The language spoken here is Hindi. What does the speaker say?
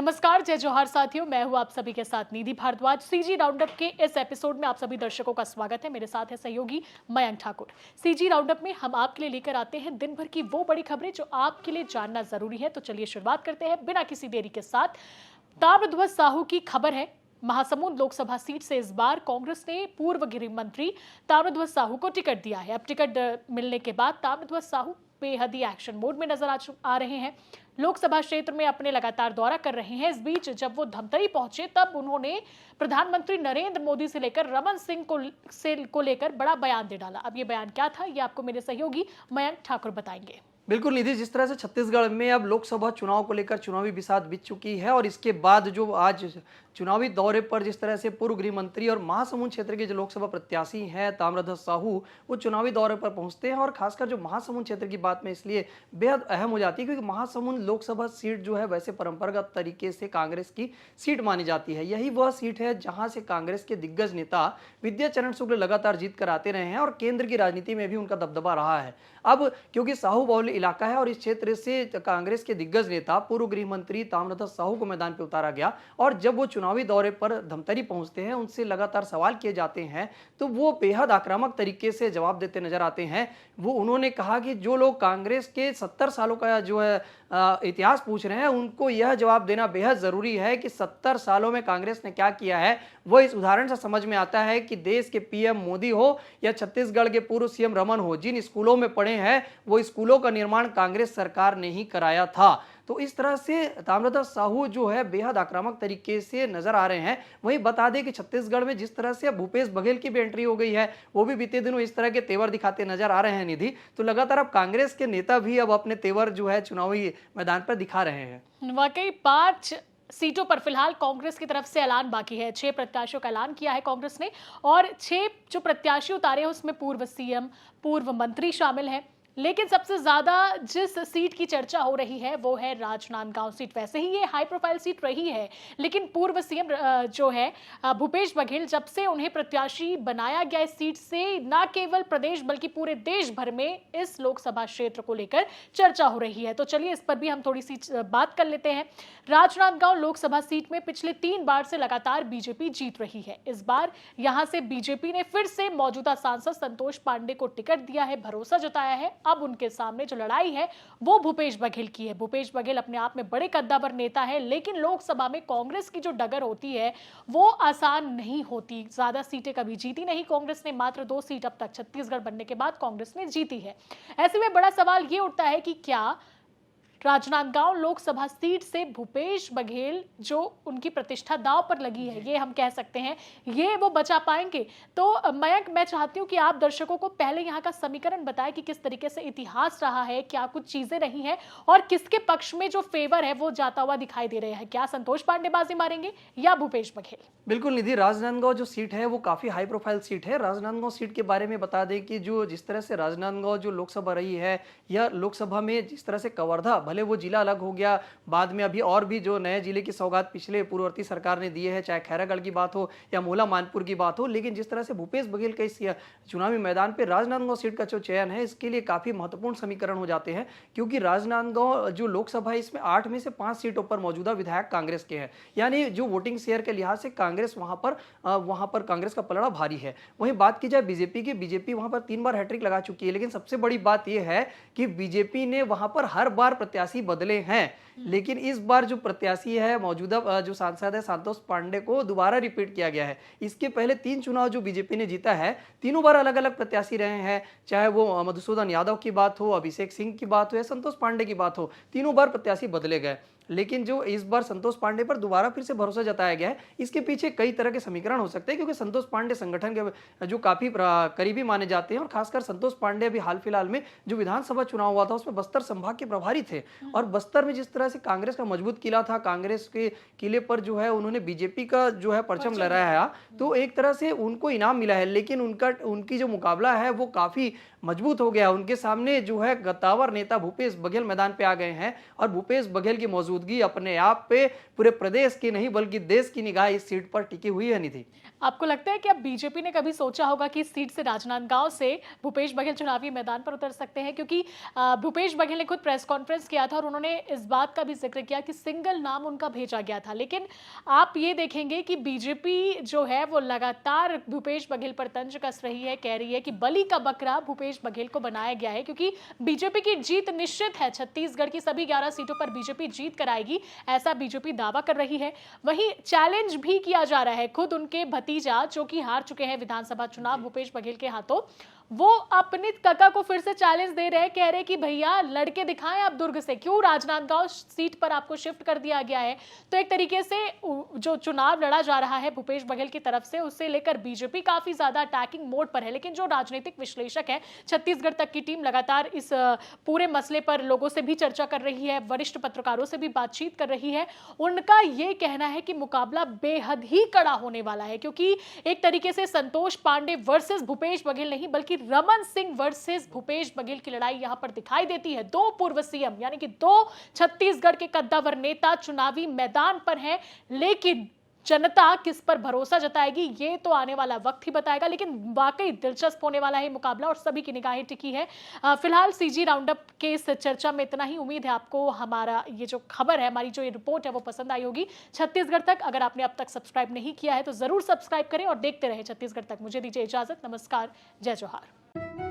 नमस्कार, जय जोहार साथियों। मैं हूं आप सभी के साथ निधि भारद्वाज। सीजी राउंडअप के इस एपिसोड में आप सभी दर्शकों का स्वागत है। मेरे साथ है सहयोगी मयंक ठाकुर। सीजी राउंडअप में हम आपके लिए लेकर आते हैं दिन भर की वो बड़ी खबरें जो आपके लिए जानना जरूरी है। तो चलिए शुरुआत करते हैं बिना किसी देरी के साथ। ताम्रध्वज साहू की खबर है। महासमुंद लोकसभा सीट से इस बार कांग्रेस ने पूर्व गृह मंत्री ताम्रध्वज साहू को टिकट दिया है। अब टिकट मिलने के बाद ताम्रध्वज साहू बेहद ही एक्शन मोड में नजर आ रहे हैं। लोकसभा क्षेत्र में अपने लगातार दौरा कर रहे हैं। इस बीच जब वो धमतरी पहुंचे तब उन्होंने प्रधानमंत्री नरेंद्र मोदी से लेकर रमन सिंह को लेकर बड़ा बयान दे डाला। अब ये बयान क्या था, ये आपको मेरे सहयोगी मयंक ठाकुर बताएंगे। बिल्कुल निधि, जिस तरह से छत्तीसगढ़ में अब लोकसभा चुनाव को लेकर चुनावी बिसात बीत चुकी है और इसके बाद जो आज चुनावी दौरे पर जिस तरह से पूर्व गृह मंत्री और महासमुंद क्षेत्र के जो लोकसभा प्रत्याशी हैं ताम्रध्वज साहू, वो चुनावी दौरे पर पहुंचते हैं। और खासकर जो महासमुंद क्षेत्र की बात में इसलिए बेहद अहम हो जाती है क्योंकि महासमुंद लोकसभा सीट जो है वैसे परंपरागत तरीके से कांग्रेस की सीट मानी जाती है। यही वह सीट है जहां से कांग्रेस के दिग्गज नेता विद्याचरण शुक्ल लगातार जीत कर आते रहे हैं और केंद्र की राजनीति में भी उनका दबदबा रहा है। अब क्योंकि साहू बहुल इलाका है और इस क्षेत्र से कांग्रेस के दिग्गज नेता पूर्व गृह मंत्री ताम्रध्वज साहू को मैदान पर उतारा गया और जब वो चुनावी दौरे पर धमतरी पहुंचते हैं, उनसे लगातार सवाल किए जाते हैं तो वो बेहद आक्रामक तरीके से जवाब देते नजर आते हैं। उन्होंने कहा कि जो लोग कांग्रेस के 70 सालों का जो है इतिहास पूछ रहे हैं, उनको यह जवाब देना बेहद जरूरी है कि 70 सालों में कांग्रेस ने क्या किया है। वो इस उदाहरण से समझ में आता है कि देश के पीएम मोदी हो या छत्तीसगढ़ के पूर्व सीएम रमन हो, जिन स्कूलों में पढ़े हैं वो स्कूलों का निर्माण कांग्रेस सरकार ने ही कराया था। तो इस तरह से ताम्रध्वज साहू जो है बेहद आक्रामक तरीके से नजर आ रहे हैं। वहीं बता दें कि छत्तीसगढ़ में जिस तरह से भूपेश बघेल की भी एंट्री हो गई है, वो भी बीते दिनों इस तरह के तेवर दिखाते नजर आ रहे हैं निधि। तो लगातार अब कांग्रेस के नेता भी अब अपने तेवर जो है चुनावी मैदान पर दिखा रहे हैं। वाकई 5 सीटों पर फिलहाल कांग्रेस की तरफ से ऐलान बाकी है। 6 प्रत्याशियों का ऐलान किया है कांग्रेस ने और 6 जो प्रत्याशी उतारे हैं उसमें पूर्व सीएम, पूर्व मंत्री शामिल हैं। लेकिन सबसे ज्यादा जिस सीट की चर्चा हो रही है वो है राजनांदगांव सीट। वैसे ही ये हाई प्रोफाइल सीट रही है, लेकिन पूर्व सीएम जो है भूपेश बघेल, जब से उन्हें प्रत्याशी बनाया गया इस सीट से न केवल प्रदेश बल्कि पूरे देश भर में इस लोकसभा क्षेत्र को लेकर चर्चा हो रही है। तो चलिए इस पर भी हम थोड़ी सी बात कर लेते हैं। राजनांदगांव लोकसभा सीट में पिछले 3 बार से लगातार बीजेपी जीत रही है। इस बार यहां से बीजेपी ने फिर से मौजूदा सांसद संतोष पांडे को टिकट दिया है, भरोसा जताया है। अब उनके सामने जो लड़ाई है वो भूपेश बघेल की है। भूपेश बघेल अपने आप में बड़े कद्दावर नेता है, लेकिन लोकसभा में कांग्रेस की जो डगर होती है वो आसान नहीं होती। ज्यादा सीटें कभी जीती नहीं कांग्रेस ने, मात्र 2 सीट अब तक छत्तीसगढ़ बनने के बाद कांग्रेस ने जीती है। ऐसे में बड़ा सवाल ये उठता है कि क्या राजनांदगांव लोकसभा सीट से भूपेश बघेल जो उनकी प्रतिष्ठा दांव पर लगी है, ये हम कह सकते हैं, ये वो बचा पाएंगे। तो मयंक, मैं चाहती हूं कि आप दर्शकों को पहले यहाँ का समीकरण बताएं कि किस तरीके से इतिहास रहा है, क्या कुछ चीजें रही हैं और किसके पक्ष में जो फेवर है वो जाता हुआ दिखाई दे रहा है। क्या संतोष पांडे बाजी मारेंगे या भूपेश बघेल? बिल्कुल निधि, राजनांदगांव जो सीट है वो काफी हाई प्रोफाइल सीट है। राजनांदगांव सीट के बारे में बता दें कि जो जिस तरह से राजनांदगांव जो लोकसभा रही है, या लोकसभा में जिस तरह से कवर्धा, भले वो जिला अलग हो गया, बाद में अभी और भी जो नए जिले की सौगात पिछले पूर्ववर्ती सरकार ने दिए हैं, चाहे खैरागढ़ की बात हो या मोला मानपुर की बात हो, लेकिन जिस तरह से भूपेश बघेल के इस चुनावी मैदान पे राजनांदगांव सीट का जो चयन है, इसके लिए काफी महत्वपूर्ण समीकरण हो जाते हैं। क्योंकि राजनांदगांव जो लोकसभा है इसमें 8 में से 5 सीटों पर मौजूदा विधायक कांग्रेस के हैं, यानी जो वोटिंग शेयर के लिहाज से कांग्रेस वहां पर कांग्रेस का पलड़ा भारी है। वहीं बात की जाए बीजेपी की, बीजेपी वहां पर 3 बार हैट्रिक लगा चुकी है, लेकिन सबसे बड़ी बात यह है कि बीजेपी ने वहां पर हर बार प्रत्याशी बदले हैं, लेकिन इस बार जो प्रत्याशी है, मौजूदा जो सांसद है संतोष पांडे को दोबारा रिपीट किया गया है। इसके पहले 3 चुनाव जो बीजेपी ने जीता है, तीनों बार अलग अलग प्रत्याशी रहे हैं, चाहे वो मधुसूदन यादव की बात हो, अभिषेक सिंह की बात हो या संतोष पांडे की बात हो, तीनों बार प्रत्याशी बदले गए। लेकिन जो इस बार संतोष पांडे पर दोबारा फिर से भरोसा जताया गया है, इसके पीछे कई तरह के समीकरण हो सकते हैं। क्योंकि संतोष पांडे संगठन के जो काफी करीबी माने जाते हैं और खासकर संतोष पांडे अभी हाल फिलहाल में जो विधानसभा चुनाव हुआ था उसमें बस्तर संभाग के प्रभारी थे और बस्तर में जिस तरह से कांग्रेस का मजबूत किला था, कांग्रेस के किले पर जो है उन्होंने बीजेपी का जो है परचम लहराया, तो एक तरह से उनको इनाम मिला है। लेकिन उनकी जो मुकाबला है वो काफी मजबूत हो गया। उनके सामने जो है गद्दावर नेता भूपेश बघेल मैदान पे आ गए हैं और भूपेश बघेल की मौजूदगी अपने आप पे पूरे प्रदेश की नहीं बल्कि देश की निगाह इस सीट पर टिकी हुई है निधि। आपको लगता है कि अब बीजेपी ने कभी सोचा होगा कि इस सीट से राजनांदगांव से भूपेश बघेल चुनावी मैदान पर उतर सकते हैं? क्योंकि भूपेश बघेल ने खुद प्रेस कॉन्फ्रेंस किया था और उन्होंने इस बात का भी जिक्र किया कि सिंगल नाम उनका भेजा गया था। लेकिन आप ये देखेंगे कि बीजेपी जो है वो लगातार भूपेश बघेल पर तंज कस रही है, कह रही है कि बलि का बकरा भूपेश बघेल को बनाया गया है, क्योंकि बीजेपी की जीत निश्चित है। छत्तीसगढ़ की सभी 11 सीटों पर बीजेपी जीत कराएगी, ऐसा बीजेपी दावा कर रही है। वहीं चैलेंज भी किया जा रहा है। खुद उनके भतीजा जो कि हार चुके हैं विधानसभा चुनाव भूपेश बघेल के हाथों, वो अपने काका को फिर से चैलेंज दे रहे हैं, कह रहे हैं कि भैया लड़के दिखाएं आप दुर्ग से, क्यों राजनांदगांव सीट पर आपको शिफ्ट कर दिया गया है। तो एक तरीके से जो चुनाव लड़ा जा रहा है भूपेश बघेल की तरफ से, उससे लेकर बीजेपी काफी ज्यादा अटैकिंग मोड पर है। लेकिन जो राजनीतिक विश्लेषक है, छत्तीसगढ़ तक की टीम लगातार इस पूरे मसले पर लोगों से भी चर्चा कर रही है, वरिष्ठ पत्रकारों से भी बातचीत कर रही है। उनका यह कहना है कि मुकाबला बेहद ही कड़ा होने वाला है, क्योंकि एक तरीके से संतोष पांडे वर्सेस भूपेश बघेल नहीं बल्कि रमन सिंह वर्सेस भूपेश बघेल की लड़ाई यहां पर दिखाई देती है। दो पूर्व सीएम यानी कि दो छत्तीसगढ़ के कद्दावर नेता चुनावी मैदान पर हैं, लेकिन जनता किस पर भरोसा जताएगी ये तो आने वाला वक्त ही बताएगा। लेकिन वाकई दिलचस्प होने वाला है मुकाबला और सभी की निगाहें टिकी है। फिलहाल सीजी राउंडअप के इस चर्चा में इतना ही। उम्मीद है आपको हमारा ये जो खबर है, हमारी जो ये रिपोर्ट है वो पसंद आई होगी। छत्तीसगढ़ तक अगर आपने अब तक सब्सक्राइब नहीं किया है तो जरूर सब्सक्राइब करें और देखते रहे छत्तीसगढ़ तक। मुझे दीजिए इजाजत, नमस्कार, जय जोहार।